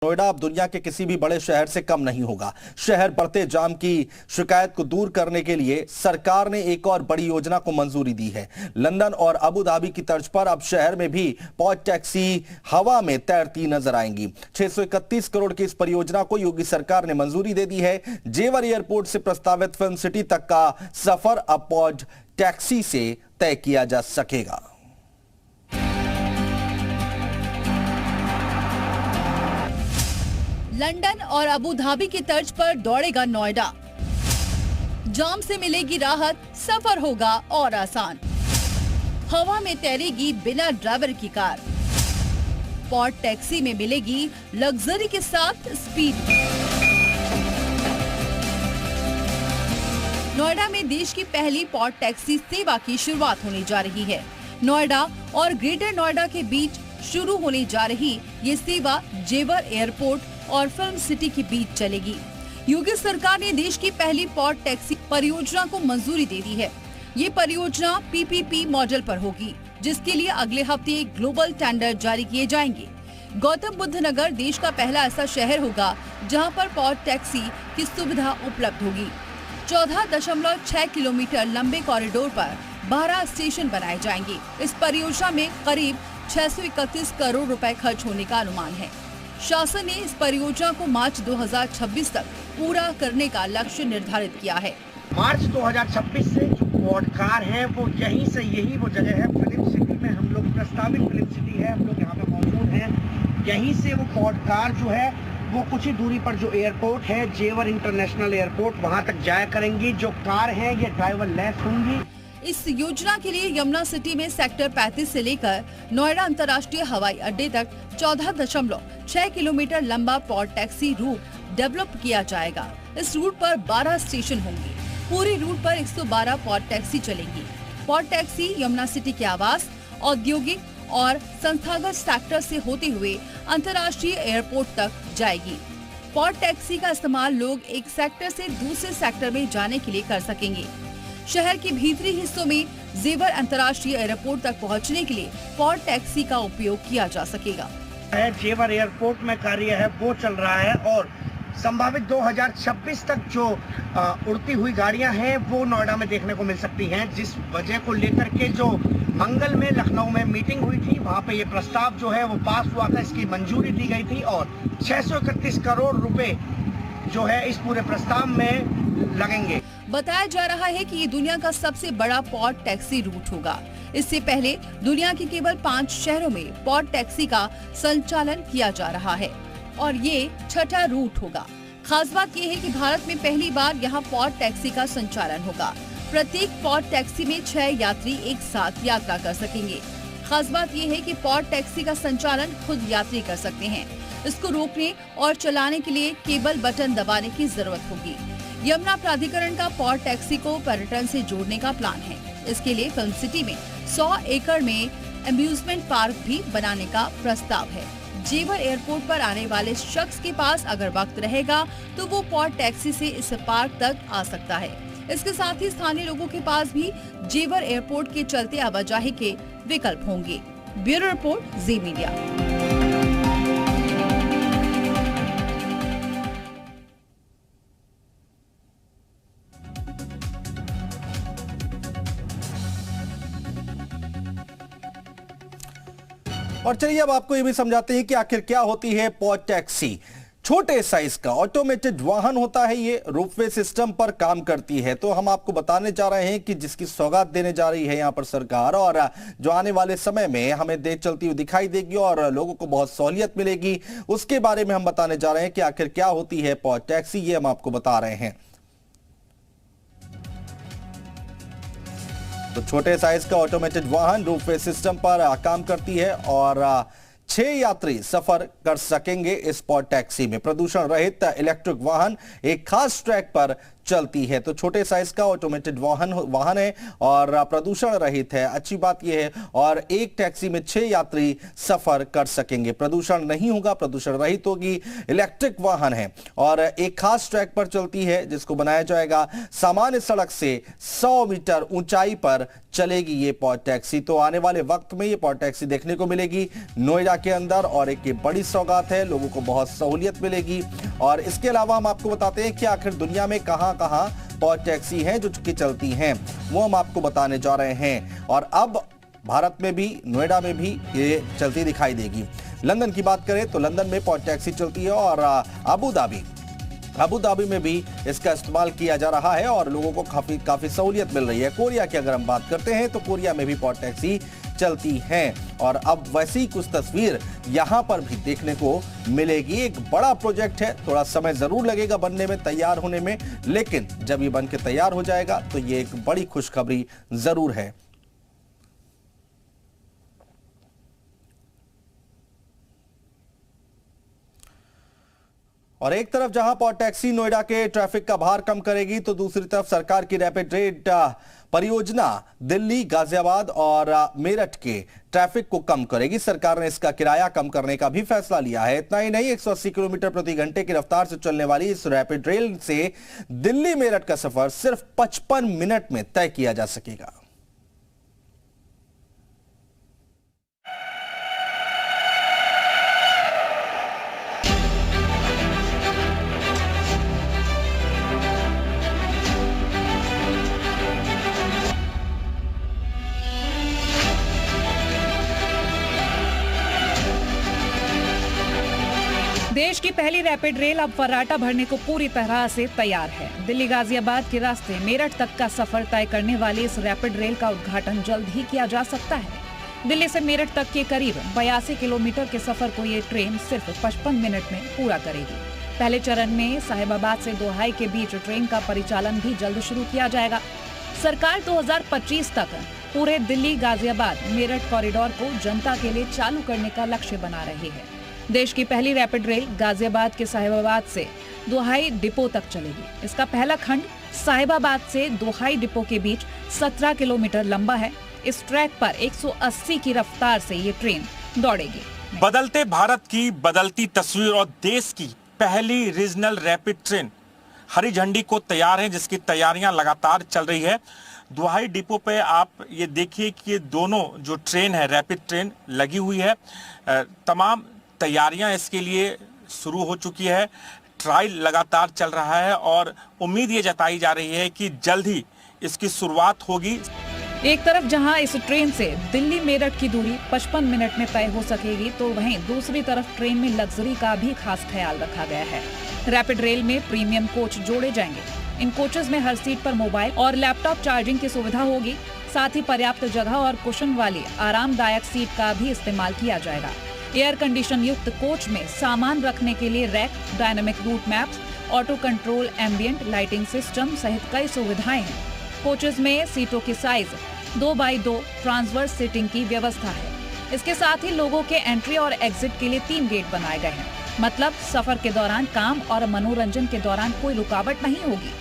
नोएडा अब दुनिया के किसी भी बड़े शहर से कम नहीं होगा। शहर बढ़ते जाम की शिकायत को दूर करने के लिए सरकार ने एक और बड़ी योजना को मंजूरी दी है। लंदन और अबू धाबी की तर्ज पर अब शहर में भी पॉड टैक्सी हवा में तैरती नजर आएंगी। 631 करोड़ की इस परियोजना को योगी सरकार ने मंजूरी दे दी है। जेवर एयरपोर्ट से प्रस्तावित फिल्म सिटी तक का सफर अब पॉड टैक्सी से तय किया जा सकेगा। लंदन और अबू धाबी की तर्ज पर दौड़ेगा नोएडा। जाम से मिलेगी राहत, सफर होगा और आसान। हवा में तैरेगी बिना ड्राइवर की कार। पॉड टैक्सी में मिलेगी लग्जरी के साथ स्पीड। नोएडा में देश की पहली पॉड टैक्सी सेवा की शुरुआत होने जा रही है। नोएडा और ग्रेटर नोएडा के बीच शुरू होने जा रही ये सेवा जेवर एयरपोर्ट और फिल्म सिटी के बीच चलेगी। योगी सरकार ने देश की पहली पॉड टैक्सी परियोजना को मंजूरी दे दी है। ये परियोजना पीपीपी मॉडल पर होगी, जिसके लिए अगले हफ्ते ग्लोबल टेंडर जारी किए जाएंगे। गौतम बुद्ध नगर देश का पहला ऐसा शहर होगा जहां पर पॉड टैक्सी की सुविधा उपलब्ध होगी। 14.6 किलोमीटर लंबे कॉरिडोर पर 12 स्टेशन बनाए जाएंगे। इस परियोजना में करीब 631 करोड़ रुपए खर्च होने का अनुमान है। शासन ने इस परियोजना को मार्च 2026 तक पूरा करने का लक्ष्य निर्धारित किया है। मार्च 2026 से जो पॉड कार है वो यही वो जगह है। फिल्म सिटी में हम लोग प्रस्तावित फिल्म सिटी है, हम लोग यहाँ पे मौजूद हैं। यहीं से वो पॉड कार जो है वो कुछ ही दूरी पर जो एयरपोर्ट है जेवर इंटरनेशनल एयरपोर्ट, वहाँ तक जाया करेंगी। जो कार है ये ड्राइवर लेस होंगी। इस योजना के लिए यमुना सिटी में सेक्टर 35 से लेकर नोएडा अंतर्राष्ट्रीय हवाई अड्डे तक 14.6 किलोमीटर लंबा पॉड टैक्सी रूट डेवलप किया जाएगा। इस रूट पर 12 स्टेशन होंगे। पूरे रूट पर 112 पॉड टैक्सी चलेंगी। पॉड टैक्सी यमुना सिटी के आवास, औद्योगिक और संस्थागत सेक्टर से होते हुए अंतर्राष्ट्रीय एयरपोर्ट तक जाएगी। पॉड टैक्सी का इस्तेमाल लोग एक सेक्टर से दूसरे सेक्टर में जाने के लिए कर सकेंगे। शहर के भीतरी हिस्सों में जेवर अंतर्राष्ट्रीय एयरपोर्ट तक पहुंचने के लिए पॉड टैक्सी का उपयोग किया जा सकेगा। जेवर एयरपोर्ट में कार्य है वो चल रहा है और संभावित 2026 तक जो उड़ती हुई गाड़ियां हैं वो नोएडा में देखने को मिल सकती हैं। जिस वजह को लेकर के जो मंगल में लखनऊ में मीटिंग हुई थी, वहां पे ये प्रस्ताव जो है वो पास हुआ था, इसकी मंजूरी दी गई थी और 631 करोड़ रुपए जो है इस पूरे प्रस्ताव में लगेंगे। बताया जा रहा है कि ये दुनिया का सबसे बड़ा पॉड टैक्सी रूट होगा। इससे पहले दुनिया के केवल 5 शहरों में पॉड टैक्सी का संचालन किया जा रहा है और ये 6ठा रूट होगा। खास बात ये है कि भारत में पहली बार यहाँ पॉड टैक्सी का संचालन होगा। प्रत्येक पॉड टैक्सी में 6 यात्री एक साथ यात्रा कर सकेंगे। खास बात ये है कि पॉड टैक्सी का संचालन खुद यात्री कर सकते हैं। इसको रोकने और चलाने के लिए केबल बटन दबाने की जरूरत होगी। यमुना प्राधिकरण का पॉड टैक्सी को पर्यटन से जोड़ने का प्लान है। इसके लिए फिल्म सिटी में 100 एकड़ में अम्यूजमेंट पार्क भी बनाने का प्रस्ताव है। जेवर एयरपोर्ट पर आने वाले शख्स के पास अगर वक्त रहेगा तो वो पॉड टैक्सी से इस पार्क तक आ सकता है। इसके साथ ही स्थानीय लोगों के पास भी जेवर एयरपोर्ट के चलते आवाजाही के विकल्प होंगे। ब्यूरो रिपोर्ट, जी मीडिया। और चलिए अब आपको ये भी समझाते हैं कि आखिर क्या होती है पॉड टैक्सी। छोटे साइज का ऑटोमेटेड वाहन होता है, ये रोपवे सिस्टम पर काम करती है। तो हम आपको बताने जा रहे हैं कि जिसकी सौगात देने जा रही है यहां पर सरकार, और जो आने वाले समय में हमें देख चलती हुई दिखाई देगी और लोगों को बहुत सहूलियत मिलेगी, उसके बारे में हम बताने जा रहे हैं कि आखिर क्या होती है पॉड टैक्सी। ये हम आपको बता रहे हैं। तो छोटे साइज का ऑटोमेटेड वाहन रोपवे सिस्टम पर काम करती है और 6 यात्री सफर कर सकेंगे इस पॉड टैक्सी में। प्रदूषण रहित इलेक्ट्रिक वाहन एक खास ट्रैक पर चलती है। तो छोटे साइज का ऑटोमेटेड वाहन है और प्रदूषण रहित है, अच्छी बात यह है। और एक टैक्सी में 6 यात्री सफर कर सकेंगे, प्रदूषण नहीं होगा, प्रदूषण रहित होगी, इलेक्ट्रिक वाहन है और एक खास ट्रैक पर चलती है जिसको बनाया जाएगा। सामान्य सड़क से 100 मीटर ऊंचाई पर चलेगी ये पॉड टैक्सी। तो आने वाले वक्त में ये पॉड टैक्सी देखने को मिलेगी नोएडा के अंदर और एक ये बड़ी सौगात है, लोगों को बहुत सहूलियत मिलेगी। और इसके अलावा हम आपको बताते हैं कि आखिर दुनिया में कहां-कहां पॉड टैक्सी हैं जो कि चलती हैं, वो हम आपको बताने जा रहे हैं। और अब भारत में भी, नोएडा में भी ये चलती दिखाई देगी। लंदन की बात करें तो लंदन में पॉड टैक्सी चलती है और अबू धाबी में भी इसका इस्तेमाल किया जा रहा है और लोगों को काफी सहूलियत मिल रही है। कोरिया की अगर हम बात करते हैं तो कोरिया में भी पॉड टैक्सी चलती हैं और अब वैसी कुछ तस्वीर यहां पर भी देखने को मिलेगी। एक बड़ा प्रोजेक्ट है, थोड़ा समय जरूर लगेगा बनने में, तैयार होने में, लेकिन जब ये बन के तैयार हो जाएगा तो ये एक बड़ी खुशखबरी जरूर है। और एक तरफ जहां पॉड टैक्सी नोएडा के ट्रैफिक का भार कम करेगी तो दूसरी तरफ सरकार की रैपिड रेल परियोजना दिल्ली, गाजियाबाद और मेरठ के ट्रैफिक को कम करेगी। सरकार ने इसका किराया कम करने का भी फैसला लिया है। इतना ही नहीं, 180 किलोमीटर प्रति घंटे की रफ्तार से चलने वाली इस रैपिड रेल से दिल्ली मेरठ का सफर सिर्फ 55 मिनट में तय किया जा सकेगा। देश की पहली रैपिड रेल अब फर्राटा भरने को पूरी तरह से तैयार है। दिल्ली गाजियाबाद के रास्ते मेरठ तक का सफर तय करने वाली इस रैपिड रेल का उद्घाटन जल्द ही किया जा सकता है। दिल्ली से मेरठ तक के करीब 82 किलोमीटर के सफर को ये ट्रेन सिर्फ 55 मिनट में पूरा करेगी। पहले चरण में साहिबाबाद से दोहाई के बीच ट्रेन का परिचालन भी जल्द शुरू किया जाएगा। सरकार 2025 तक पूरे दिल्ली गाजियाबाद मेरठ कॉरिडोर को जनता के लिए चालू करने का लक्ष्य बना रही है। देश की पहली रैपिड रेल गाजियाबाद के साहिबाबाद से दोहाई डिपो तक चलेगी। इसका पहला खंड साहिबाबाद से दोहाई डिपो के बीच 17 किलोमीटर लंबा है। इस ट्रैक पर 180 की रफ्तार से ये ट्रेन दौड़ेगी। बदलते भारत की बदलती तस्वीर और देश की पहली रीजनल रैपिड ट्रेन हरी झंडी को तैयार है, जिसकी तैयारियां लगातार चल रही है। दोहाई डिपो पे आप ये देखिए कि दोनों जो ट्रेन है, रैपिड ट्रेन लगी हुई है। तमाम तैयारियां इसके लिए शुरू हो चुकी है, ट्रायल लगातार चल रहा है और उम्मीद ये जताई जा रही है कि जल्द ही इसकी शुरुआत होगी। एक तरफ जहां इस ट्रेन से दिल्ली मेरठ की दूरी 55 मिनट में तय हो सकेगी, तो वहीं दूसरी तरफ ट्रेन में लग्जरी का भी खास ख्याल रखा गया है। रैपिड रेल में प्रीमियम कोच जोड़े जाएंगे। इन कोचेस में हर सीट पर मोबाइल और लैपटॉप चार्जिंग की सुविधा होगी। साथ ही पर्याप्त जगह और कुशन वाली आरामदायक सीट का भी इस्तेमाल किया जाएगा। एयर कंडीशन युक्त कोच में सामान रखने के लिए rack, dynamic route maps, auto control, ambient lighting system सहित कई सुविधाएं हैं। कोचेस में सीटों की साइज 2x2 ट्रांसवर्स सीटिंग की व्यवस्था है। इसके साथ ही लोगों के एंट्री और एग्जिट के लिए 3 गेट बनाए गए हैं। मतलब सफर के दौरान काम और मनोरंजन के दौरान कोई रुकावट नहीं होगी।